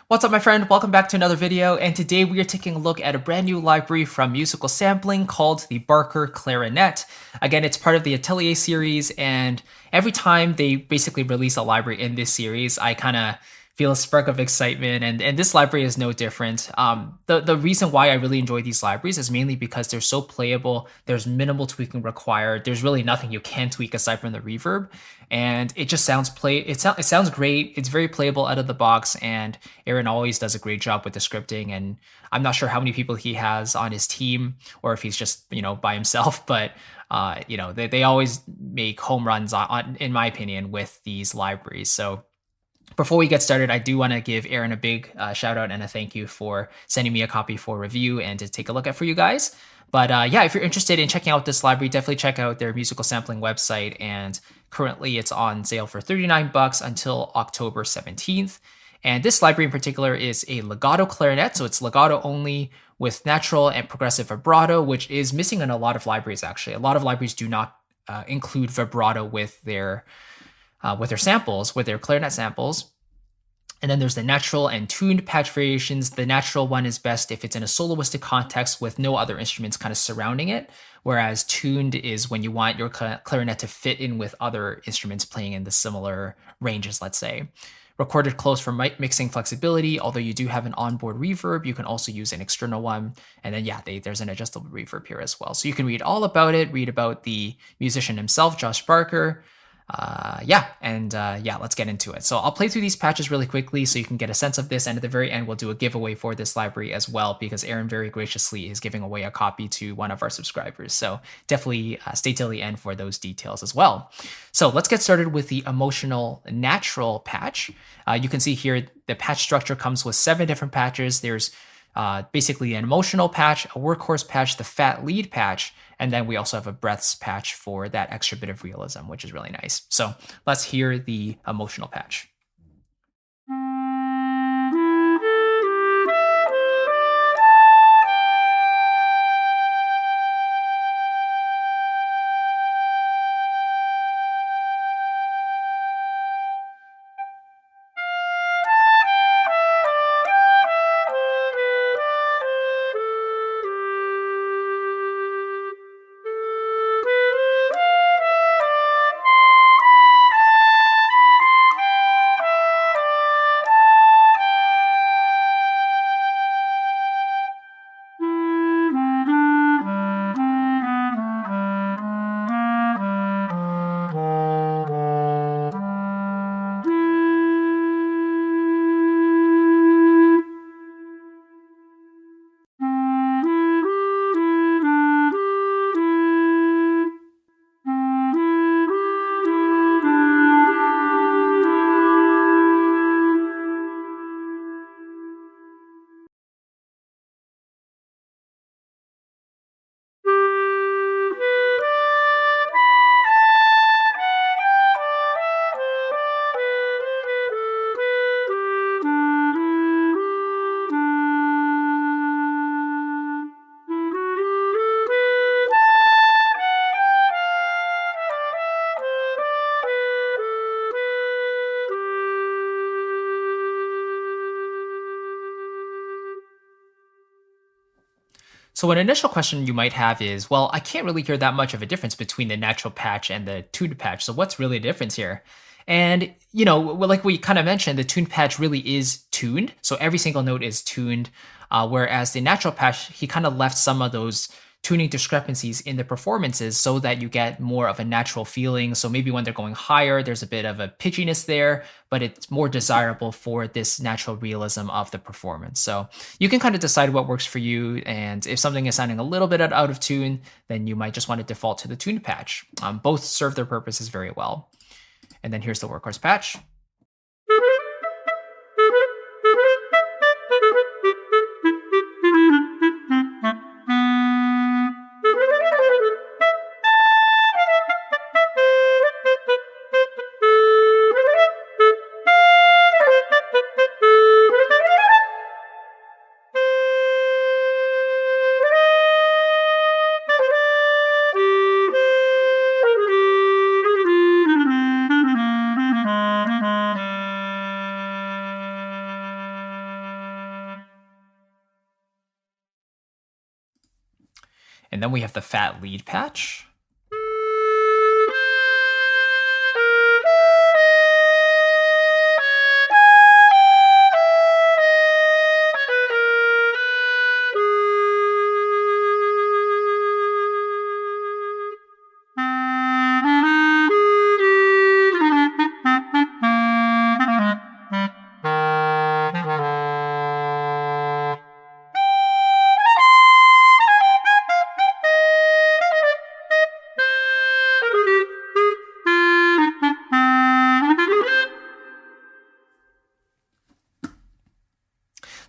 What's up, my friend? Welcome back to another video, and today we are taking a look at a brand new library from musical sampling called the Barker Clarinet. Again, it's part of the Atelier series, and every time they basically release a library in this series, I kind of feel a spark of excitement, and this library is no different. The reason why I really enjoy these libraries is mainly because they're so playable. There's minimal tweaking required. There's really nothing you can tweak aside from the reverb, and it just it sounds great. It's very playable out of the box, and Aaron always does a great job with the scripting. And I'm not sure how many people he has on his team or if he's just by himself, but they always make home runs in my opinion, with these libraries. So before we get started, I do want to give Aaron a big shout out and a thank you for sending me a copy for review and to take a look at for you guys. But yeah, if you're interested in checking out this library, definitely check out their musical sampling website. And currently it's on sale for $39 until October 17th. And this library in particular is a legato clarinet. So it's legato only with natural and progressive vibrato, which is missing in a lot of libraries, actually. A lot of libraries do not include vibrato with their samples, with their clarinet samples. And then there's the natural and tuned patch variations. The natural one is best if it's in a soloistic context with no other instruments kind of surrounding it, whereas tuned is when you want your clarinet to fit in with other instruments playing in the similar ranges, let's say. Recorded close for mixing flexibility, although you do have an onboard reverb, you can also use an external one. And then yeah, there's an adjustable reverb here as well. So you can read all about it, read about the musician himself, Josh Barker. Let's get into it. So I'll play through these patches really quickly so you can get a sense of this, and at the very end we'll do a giveaway for this library as well, because Aaron very graciously is giving away a copy to one of our subscribers. So definitely stay till the end for those details as well. So let's get started with the emotional natural patch. You can see here the patch structure comes with 7 different patches. There's basically an emotional patch, a workhorse patch, the fat lead patch, and then we also have a breaths patch for that extra bit of realism, which is really nice. So let's hear the emotional patch. So an initial question you might have is, well, I can't really hear that much of a difference between the natural patch and the tuned patch. So what's really the difference here? And, like we kind of mentioned, the tuned patch really is tuned. So every single note is tuned. Whereas the natural patch, he kind of left some of those tuning discrepancies in the performances so that you get more of a natural feeling. So maybe when they're going higher, there's a bit of a pitchiness there, but it's more desirable for this natural realism of the performance. So you can kind of decide what works for you. And if something is sounding a little bit out of tune, then you might just want to default to the tuned patch. Both serve their purposes very well. And then here's the workhorse patch. And then we have the fat lead patch.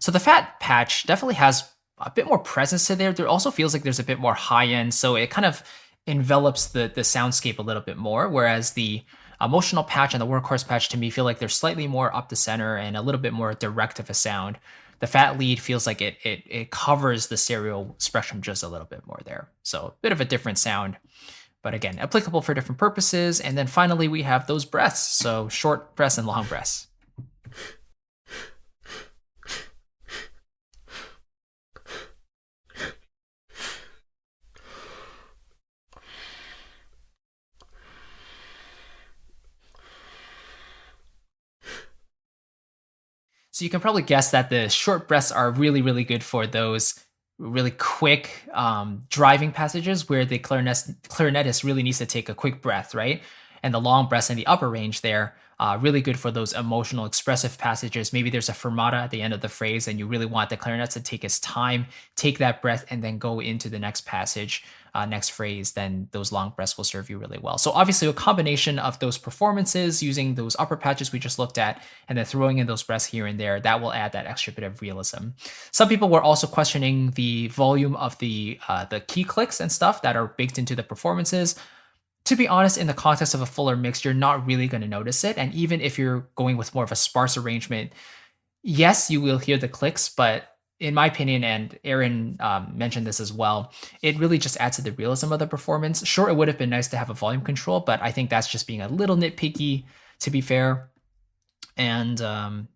So the fat patch definitely has a bit more presence to there. There also feels like there's a bit more high end, so it kind of envelops the soundscape a little bit more. Whereas the emotional patch and the workhorse patch to me feel like they're slightly more up the center and a little bit more direct of a sound. The fat lead feels like it covers the stereo spectrum just a little bit more there. So a bit of a different sound, but again, applicable for different purposes. And then finally we have those breaths. So short breaths and long breaths. So you can probably guess that the short breaths are really, really good for those really quick driving passages where the clarinetist really needs to take a quick breath, right? And the long breaths in the upper range there, really good for those emotional, expressive passages. Maybe there's a fermata at the end of the phrase and you really want the clarinet to take his time, take that breath, and then go into the next passage, next phrase. Then those long breaths will serve you really well. So obviously a combination of those performances using those upper patches we just looked at, and then throwing in those breaths here and there, that will add that extra bit of realism. Some people were also questioning the volume of the key clicks and stuff that are baked into the performances. To be honest, in the context of a fuller mix, you're not really going to notice it. And even if you're going with more of a sparse arrangement, yes, you will hear the clicks, but in my opinion, and Aaron mentioned this as well, it really just adds to the realism of the performance. Sure, it would have been nice to have a volume control, but I think that's just being a little nitpicky, to be fair. And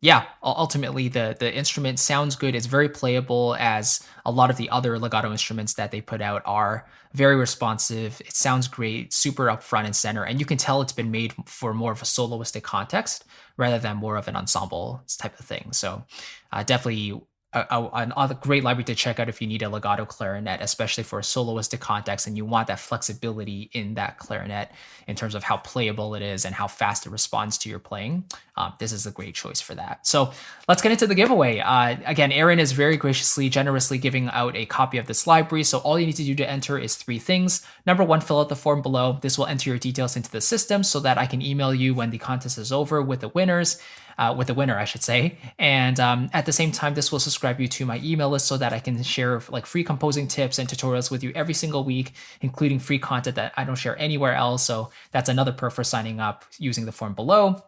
yeah, ultimately the instrument sounds good. It's very playable, as a lot of the other legato instruments that they put out are very responsive. It sounds great, super up front and center, and you can tell it's been made for more of a soloistic context rather than more of an ensemble type of thing. So definitely a great library to check out if you need a legato clarinet, especially for a soloistic context and you want that flexibility in that clarinet in terms of how playable it is and how fast it responds to your playing. This is a great choice for that. So let's get into the giveaway. Again, Aaron is very graciously, generously giving out a copy of this library. So all you need to do to enter is 3 things. Number 1, fill out the form below. This will enter your details into the system so that I can email you when the contest is over with the winners. With the winner, I should say. And at the same time, this will subscribe you to my email list so that I can share like free composing tips and tutorials with you every single week, including free content that I don't share anywhere else. So that's another perk for signing up using the form below.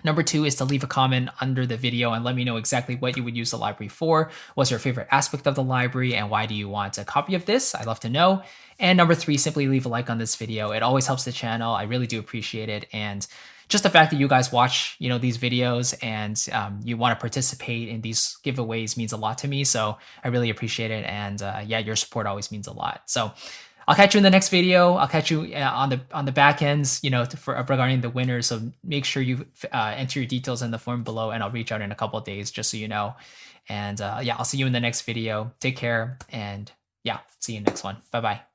Number 2 is to leave a comment under the video and let me know exactly what you would use the library for. What's your favorite aspect of the library and why do you want a copy of this? I'd love to know. And number 3, simply leave a like on this video. It always helps the channel. I really do appreciate it. And just the fact that you guys watch, these videos and you want to participate in these giveaways means a lot to me. So I really appreciate it. And yeah, your support always means a lot. So I'll catch you in the next video. I'll catch you on the back ends, regarding the winners. So make sure you enter your details in the form below, and I'll reach out in a couple of days just so you know. And yeah, I'll see you in the next video. Take care, and yeah, see you in the next one. Bye bye.